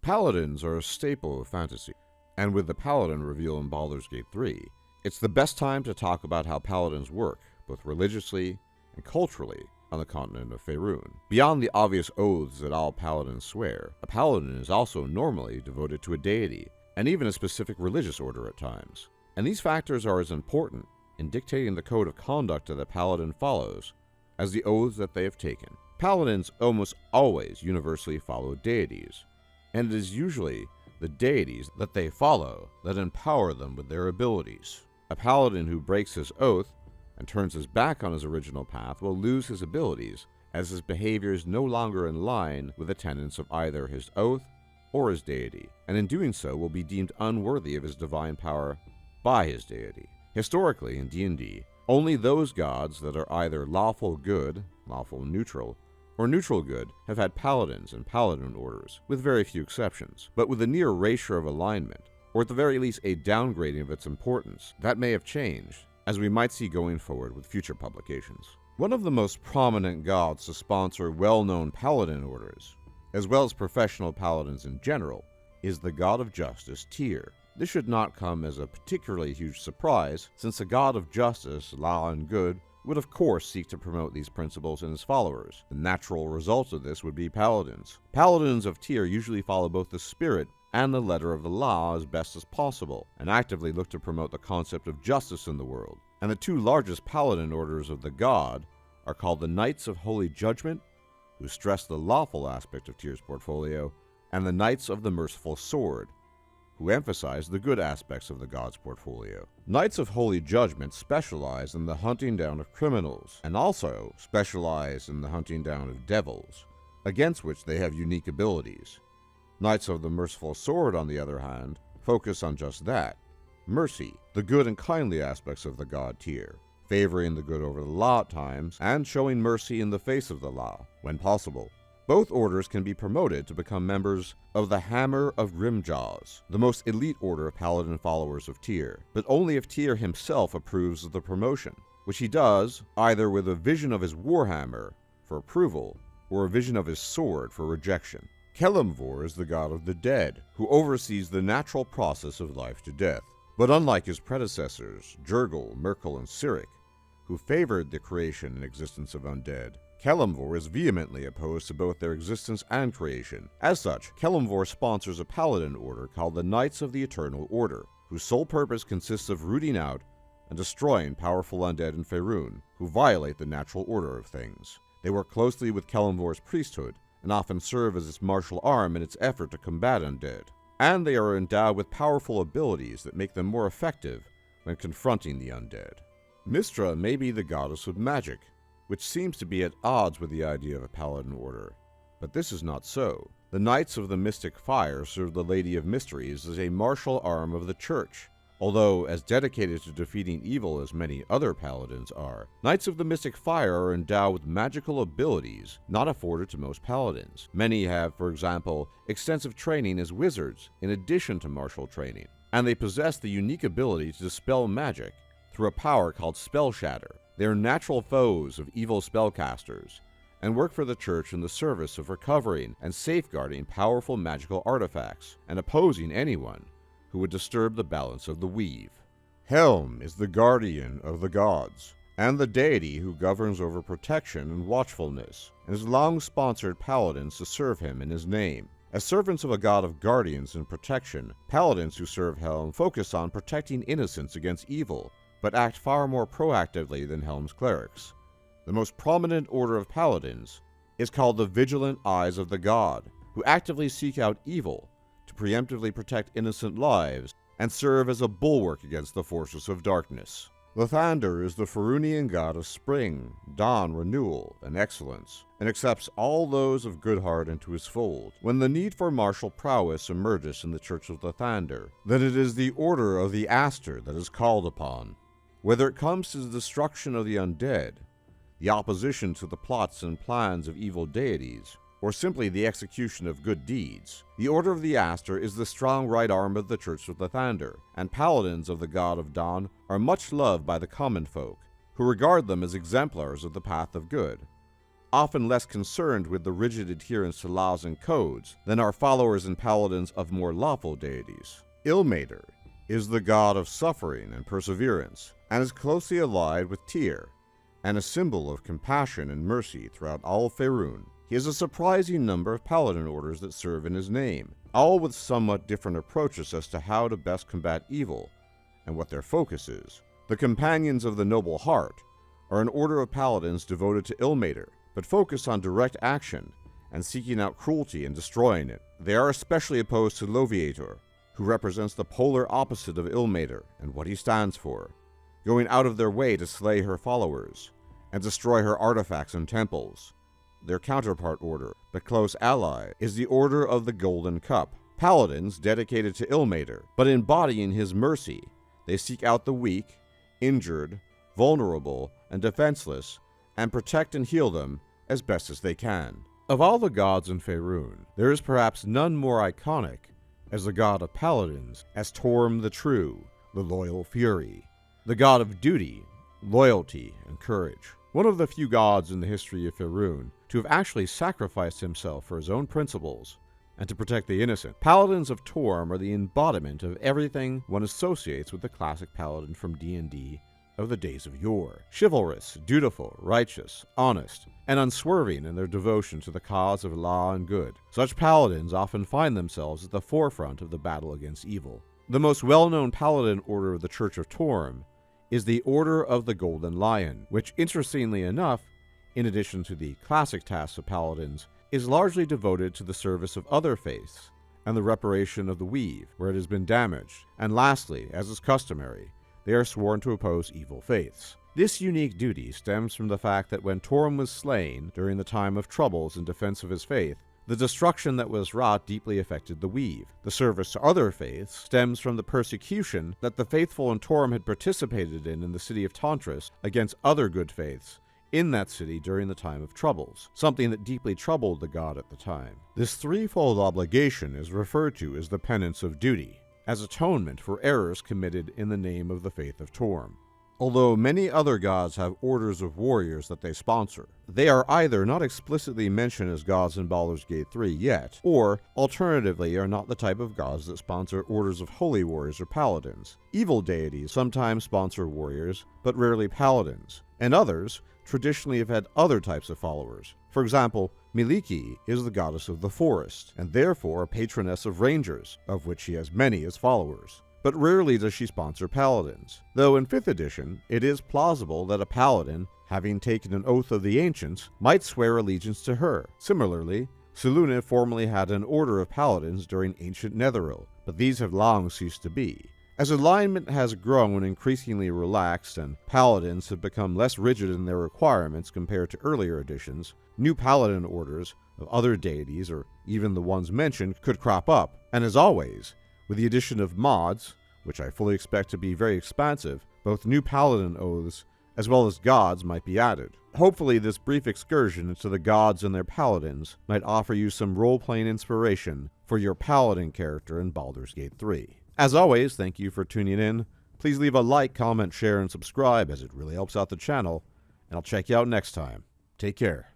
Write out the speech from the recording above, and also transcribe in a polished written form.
Paladins are a staple of fantasy, and with the Paladin reveal in Baldur's Gate 3, it's the best time to talk about how Paladins work, both religiously and culturally, on the continent of Faerun. Beyond the obvious oaths that all Paladins swear, a Paladin is also normally devoted to a deity, and even a specific religious order at times. And these factors are as important in dictating the code of conduct that a Paladin follows as the oaths that they have taken. Paladins almost always universally follow deities, and it is usually the deities that they follow that empower them with their abilities. A Paladin who breaks his oath and turns his back on his original path will lose his abilities, as his behavior is no longer in line with the tenets of either his oath or his deity, and in doing so will be deemed unworthy of his divine power by his deity. Historically, in D&D, only those gods that are either lawful good, lawful neutral, or neutral good have had paladins and paladin orders, with very few exceptions. But with a near erasure of alignment, or at the very least a downgrading of its importance, that may have changed, as we might see going forward with future publications. One of the most prominent gods to sponsor well-known paladin orders, as well as professional paladins in general, is the god of justice, Tyr. This should not come as a particularly huge surprise, since the god of justice, law and good, would of course seek to promote these principles in his followers. The natural result of this would be paladins. Paladins of Tyr usually follow both the spirit and the letter of the law as best as possible, and actively look to promote the concept of justice in the world. And the two largest paladin orders of the god are called the Knights of Holy Judgment, who stress the lawful aspect of Tyr's portfolio, and the Knights of the Merciful Sword, who emphasize the good aspects of the god's portfolio. Knights of Holy Judgment specialize in the hunting down of criminals, and also specialize in the hunting down of devils, against which they have unique abilities. Knights of the Merciful Sword, on the other hand, focus on just that, mercy, the good and kindly aspects of the god Tyr, favoring the good over the law at times, and showing mercy in the face of the law, when possible. Both orders can be promoted to become members of the Hammer of Grimjaws, the most elite order of paladin followers of Tyr, but only if Tyr himself approves of the promotion, which he does either with a vision of his warhammer for approval, or a vision of his sword for rejection. Kelemvor is the god of the dead, who oversees the natural process of life to death. But unlike his predecessors, Jurgel, Merkel, and Cyric, who favored the creation and existence of undead, Kelemvor is vehemently opposed to both their existence and creation. As such, Kelemvor sponsors a paladin order called the Knights of the Eternal Order, whose sole purpose consists of rooting out and destroying powerful undead in Faerun, who violate the natural order of things. They work closely with Kelemvor's priesthood, and often serve as its martial arm in its effort to combat undead. And they are endowed with powerful abilities that make them more effective when confronting the undead. Mystra may be the goddess of magic, which seems to be at odds with the idea of a paladin order. But this is not so. The Knights of the Mystic Fire serve the Lady of Mysteries as a martial arm of the Church. Although as dedicated to defeating evil as many other paladins are, Knights of the Mystic Fire are endowed with magical abilities not afforded to most paladins. Many have, for example, extensive training as wizards in addition to martial training, and they possess the unique ability to dispel magic through a power called Spell Shatter. They are natural foes of evil spellcasters, and work for the Church in the service of recovering and safeguarding powerful magical artifacts, and opposing anyone who would disturb the balance of the weave. Helm is the guardian of the gods, and the deity who governs over protection and watchfulness, and has long sponsored paladins to serve him in his name. As servants of a god of guardians and protection, paladins who serve Helm focus on protecting innocents against evil, but act far more proactively than Helm's clerics. The most prominent order of paladins is called the Vigilant Eyes of the God, who actively seek out evil to preemptively protect innocent lives and serve as a bulwark against the forces of darkness. Lathander is the Faerunian god of spring, dawn, renewal, and excellence, and accepts all those of good heart into his fold. When the need for martial prowess emerges in the Church of Lathander, then it is the Order of the Aster that is called upon. Whether it comes to the destruction of the undead, the opposition to the plots and plans of evil deities, or simply the execution of good deeds, the Order of the Aster is the strong right arm of the Church of Lathander, and paladins of the God of Dawn are much loved by the common folk, who regard them as exemplars of the path of good. often less concerned with the rigid adherence to laws and codes than are followers and paladins of more lawful deities. Ilmater is the god of suffering and perseverance, and is closely allied with Tyr, and a symbol of compassion and mercy throughout all of Faerûn. He has a surprising number of paladin orders that serve in his name, all with somewhat different approaches as to how to best combat evil, and what their focus is. The Companions of the Noble Heart are an order of paladins devoted to Ilmater, but focus on direct action and seeking out cruelty and destroying it. They are especially opposed to Loviator, who represents the polar opposite of Ilmater and what he stands for, going out of their way to slay her followers and destroy her artifacts and temples. Their counterpart order, but close ally, is the Order of the Golden Cup, paladins dedicated to Ilmater, but embodying his mercy. They seek out the weak, injured, vulnerable, and defenseless, and protect and heal them as best as they can. Of all the gods in Faerûn, there is perhaps none more iconic as the god of paladins as Torm the True, the Loyal Fury, the god of duty, loyalty, and courage. One of the few gods in the history of Faerûn to have actually sacrificed himself for his own principles and to protect the innocent. Paladins of Torm are the embodiment of everything one associates with the classic paladin from D&D of the days of yore. Chivalrous, dutiful, righteous, honest, and unswerving in their devotion to the cause of law and good. Such paladins often find themselves at the forefront of the battle against evil. The most well-known paladin order of the Church of Torm is the Order of the Golden Lion, which, interestingly enough, in addition to the classic tasks of paladins, is largely devoted to the service of other faiths and the reparation of the weave where it has been damaged. And lastly, as is customary, they are sworn to oppose evil faiths. This unique duty stems from the fact that when Torm was slain during the time of troubles in defense of his faith, the destruction that was wrought deeply affected the weave. The service to other faiths stems from the persecution that the faithful in Torm had participated in the city of Tantris against other good faiths in that city during the time of troubles, something that deeply troubled the god at the time. This threefold obligation is referred to as the penance of duty, as atonement for errors committed in the name of the faith of Torm. Although many other gods have orders of warriors that they sponsor, they are either not explicitly mentioned as gods in Baldur's Gate 3 yet, or alternatively are not the type of gods that sponsor orders of holy warriors or paladins. Evil deities sometimes sponsor warriors, but rarely paladins, and others traditionally have had other types of followers. For example, Miliki is the goddess of the forest, and therefore a patroness of rangers, of which she has many as followers. But rarely does she sponsor paladins, though in 5th edition it is plausible that a paladin, having taken an oath of the ancients, might swear allegiance to her. Similarly, Selûne formerly had an order of paladins during ancient Netheril, but these have long ceased to be. As alignment has grown increasingly relaxed and paladins have become less rigid in their requirements compared to earlier editions, new paladin orders of other deities, or even the ones mentioned, could crop up, and as always, with the addition of mods, which I fully expect to be very expansive, both new paladin oaths as well as gods might be added. Hopefully this brief excursion into the gods and their paladins might offer you some role-playing inspiration for your paladin character in Baldur's Gate 3. As always, thank you for tuning in. Please leave a like, comment, share, and subscribe as it really helps out the channel, and I'll check you out next time. Take care.